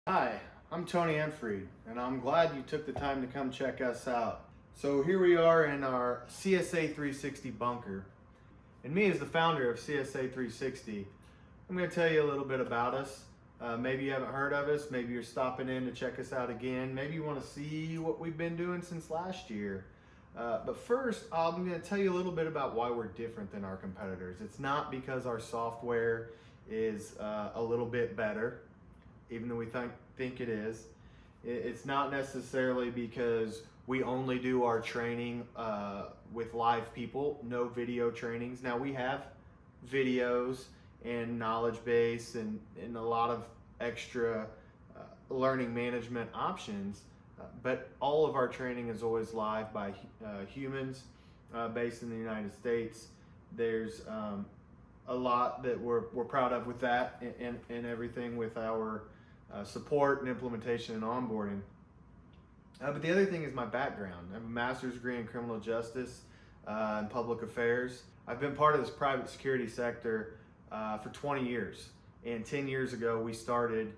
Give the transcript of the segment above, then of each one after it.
Hi, I'm Tony Enfried, and I'm glad you took the time to come check us out. So here we are in our CSA360 bunker. And me as the founder of CSA360, I'm going to tell you a little bit about us. Maybe you haven't heard of us, maybe you're stopping in to check us out again, maybe you want to see what we've been doing since last year. But first, I'm going to tell you a little bit about why we're different than our competitors. It's not because our software is a little bit better, even though we think it is. It's not necessarily because we only do our training with live people, no video trainings. Now we have videos and knowledge base and a lot of extra learning management options, but all of our training is always live by humans based in the United States. There's a lot that we're proud of with that and everything with our support and implementation and onboarding. But the other thing is my background. I have a master's degree in criminal justice and public affairs. I've been part of this private security sector for 20 years. And 10 years ago, we started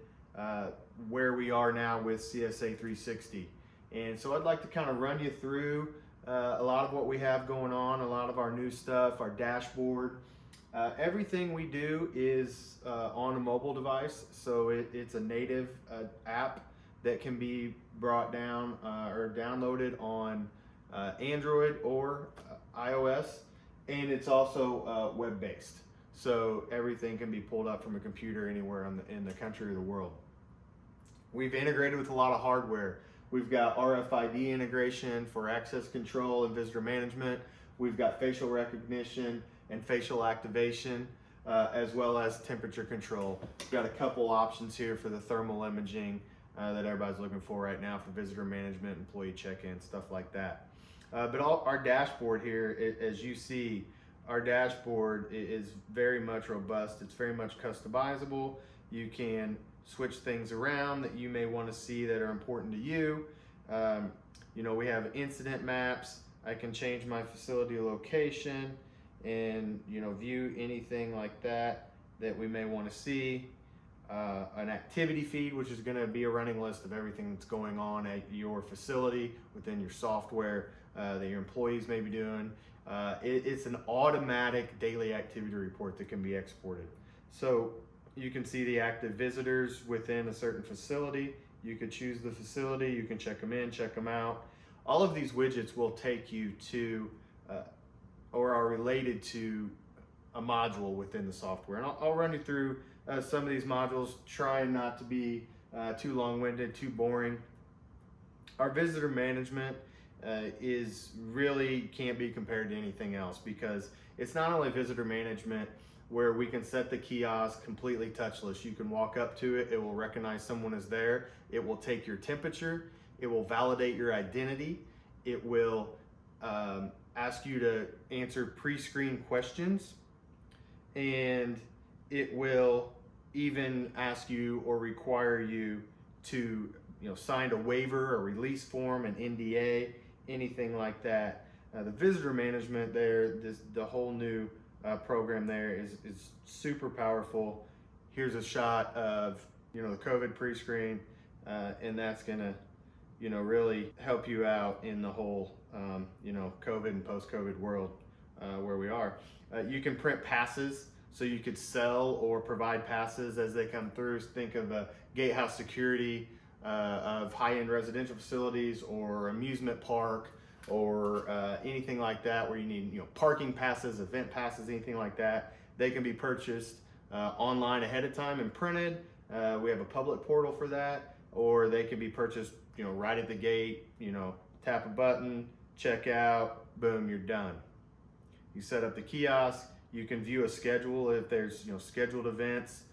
where we are now with CSA360. And so I'd like to kind of run you through a lot of what we have going on, a lot of our new stuff, our dashboard. Everything we do is on a mobile device, so it's a native app that can be brought down or downloaded on Android or iOS, and it's also web-based. So everything can be pulled up from a computer anywhere in the country or the world. We've integrated with a lot of hardware. We've got RFID integration for access control and visitor management. We've got facial recognition and facial activation, as well as temperature control. We've got a couple options here for the thermal imaging that everybody's looking for right now for visitor management, employee check-in, stuff like that. But our dashboard here, as you see, our dashboard is very much robust. It's very much customizable. You can switch things around that you may want to see that are important to you. We have incident maps. I can change my facility location and view anything like that we may want to see. An activity feed, which is going to be a running list of everything that's going on at your facility within your software that your employees may be doing. It's an automatic daily activity report that can be exported. So you can see the active visitors within a certain facility. You could choose the facility, you can check them in, check them out. All of these widgets will take you to or are related to a module within the software. And I'll run you through some of these modules, trying not to be too long-winded, too boring. Our visitor management is really can't be compared to anything else, because it's not only visitor management where we can set the kiosk completely touchless. You can walk up to it, it will recognize someone is there, it will take your temperature, it will validate your identity, it will ask you to answer pre-screened questions, and it will even ask you or require you to sign a waiver, a release form, an NDA, anything like that. The visitor management there, the whole new program there is super powerful. Here's a shot of the COVID pre-screen, and that's gonna really help you out in the whole COVID and post-COVID world where we are. You can print passes, so you could sell or provide passes as they come through. Think of a gatehouse security of high-end residential facilities or amusement park or anything like that where you need parking passes, event passes, anything like that. They can be purchased online ahead of time and printed. We have a public portal for that, or they can be purchased right at the gate. Tap a button, check out, boom, you're done. You set up the kiosk. You can view a schedule if there's scheduled events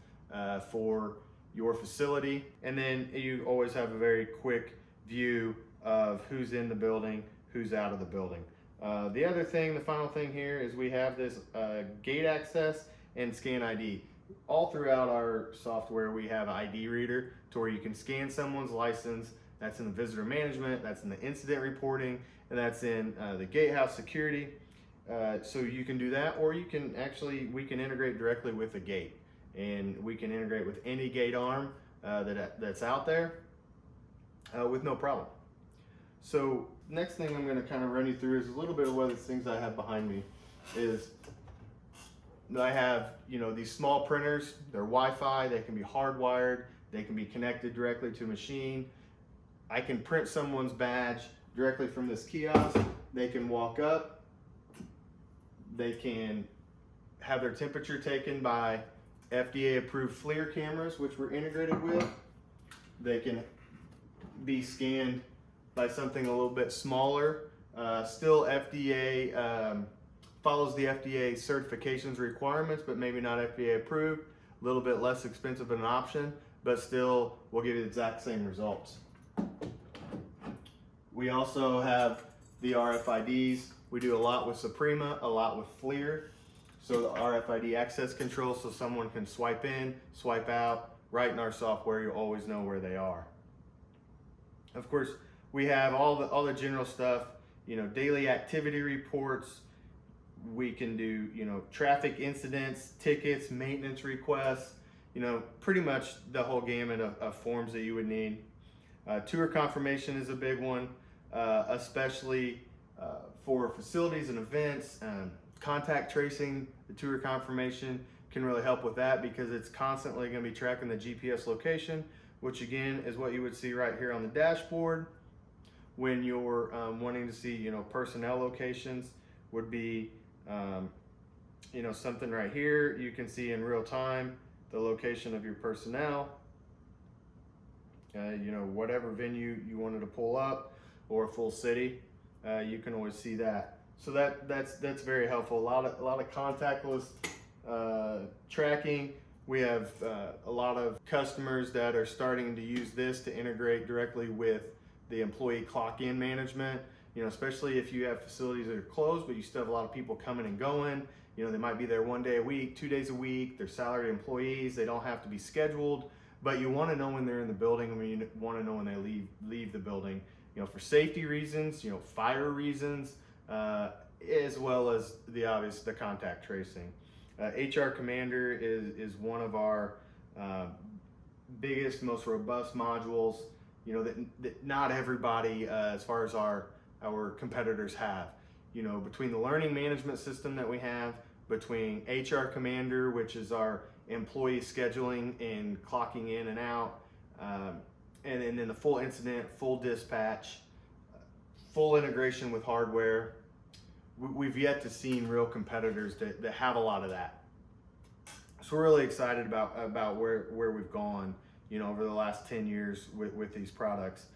for your facility, and then you always have a very quick view of who's in the building, who's out of the building. The other thing, the final thing here, is we have this gate access and scan ID. All throughout our software we have an ID reader to where you can scan someone's license. That's in the visitor management, that's in the incident reporting, and that's in the gatehouse security. So you can do that, or we can integrate directly with the gate, and we can integrate with any gate arm that's out there with no problem. So next thing I'm going to kind of run you through is a little bit of what the things I have behind me is. I have, these small printers. They're Wi-Fi. They can be hardwired. They can be connected directly to a machine. I can print someone's badge directly from this kiosk. They can walk up. They can have their temperature taken by FDA-approved FLIR cameras, which we're integrated with. They can be scanned by something a little bit smaller. Still FDA follows the FDA certifications requirements, but maybe not FDA approved. A little bit less expensive of an option, but still will give you the exact same results. We also have the RFIDs. We do a lot with Suprema, a lot with FLIR. So the RFID access control, so someone can swipe in, swipe out. Right in our software, you always know where they are. Of course, we have all the general stuff, daily activity reports. We can do, traffic incidents, tickets, maintenance requests, pretty much the whole gamut of forms that you would need. Tour confirmation is a big one, especially for facilities and events. Contact tracing, the tour confirmation can really help with that because it's constantly going to be tracking the GPS location, which again is what you would see right here on the dashboard. When you're wanting to see, personnel locations would be, something right here. You can see in real time the location of your personnel, whatever venue you wanted to pull up or a full city, you can always see that. So that's very helpful. A lot of contactless tracking. We have a lot of customers that are starting to use this to integrate directly with the employee clock-in management. Especially if you have facilities that are closed, but you still have a lot of people coming and going. They might be there 1 day a week, 2 days a week. They're salaried employees. They don't have to be scheduled, but you want to know when they're in the building, and you want to know when they leave the building. For safety reasons, fire reasons, as well as the obvious, the contact tracing. HR Commander is one of our biggest, most robust modules. That not everybody, as far as our competitors have. Between the learning management system that we have, between HR Commander, which is our employee scheduling and clocking in and out, and then the full incident, full dispatch, full integration with hardware. We've yet to see real competitors that have a lot of that. So we're really excited about where we've gone, over the last 10 years with these products.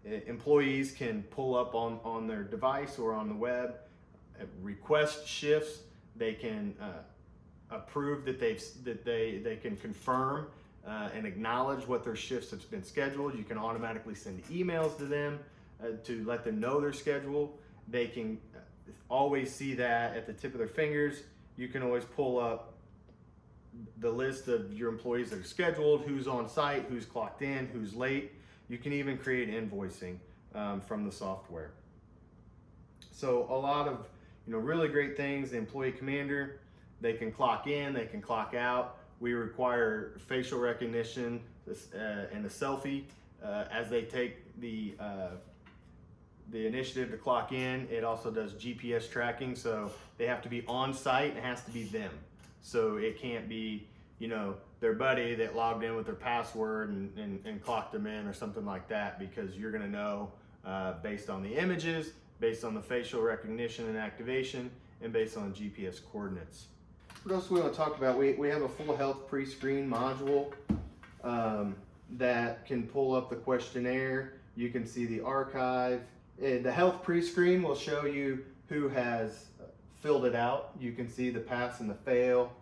Employees can pull up on their device or on the web, request shifts. They can approve that they can confirm and acknowledge what their shifts have been scheduled. You can automatically send emails to them to let them know their schedule. They can always see that at the tip of their fingers. You can always pull up the list of your employees that are scheduled, who's on site, who's clocked in, who's late. You can even create invoicing from the software. So a lot of really great things. The Employee Commander, they can clock in, they can clock out. We require facial recognition and a selfie as they take the initiative to clock in. It also does GPS tracking, so they have to be on site. It has to be them. So it can't be, their buddy that logged in with their password and clocked them in or something like that, because you're gonna know based on the images, based on the facial recognition and activation, and based on GPS coordinates. What else do we want to talk about? We have a full health pre-screen module that can pull up the questionnaire. You can see the archive. The health pre-screen will show you who has filled it out. You can see the pass and the fail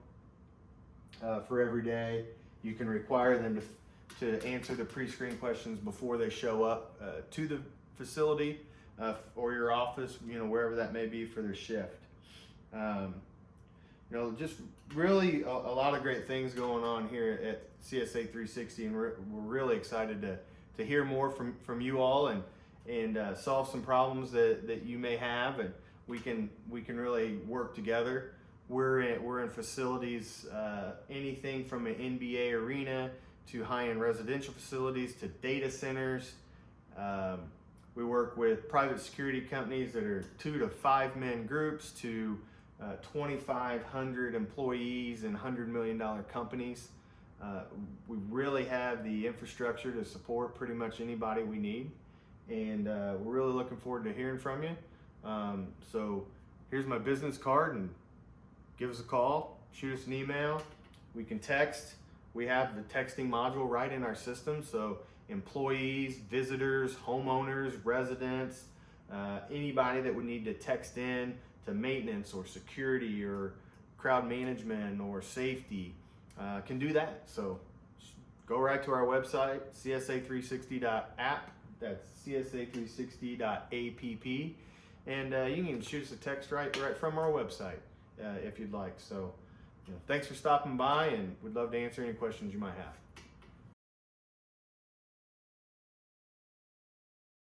for every day. You can require them to answer the pre-screen questions before they show up to the facility or your office, wherever that may be for their shift. Just really a lot of great things going on here at CSA360, and we're really excited to hear more from you all and solve some problems that you may have, and we can really work together. We're in facilities, anything from an NBA arena to high-end residential facilities to data centers. We work with private security companies that are 2 to 5 man groups to 2,500 employees and $100 million companies. We really have the infrastructure to support pretty much anybody we need, and we're really looking forward to hearing from you. So here's my business card, and give us a call, shoot us an email. We can text. We have the texting module right in our system, so employees, visitors, homeowners, residents, anybody that would need to text in to maintenance or security or crowd management or safety can do that. So go right to our website, CSA360.app, that's CSA360.app, and you can shoot us a text right from our website if you'd like. So thanks for stopping by, and we'd love to answer any questions you might have.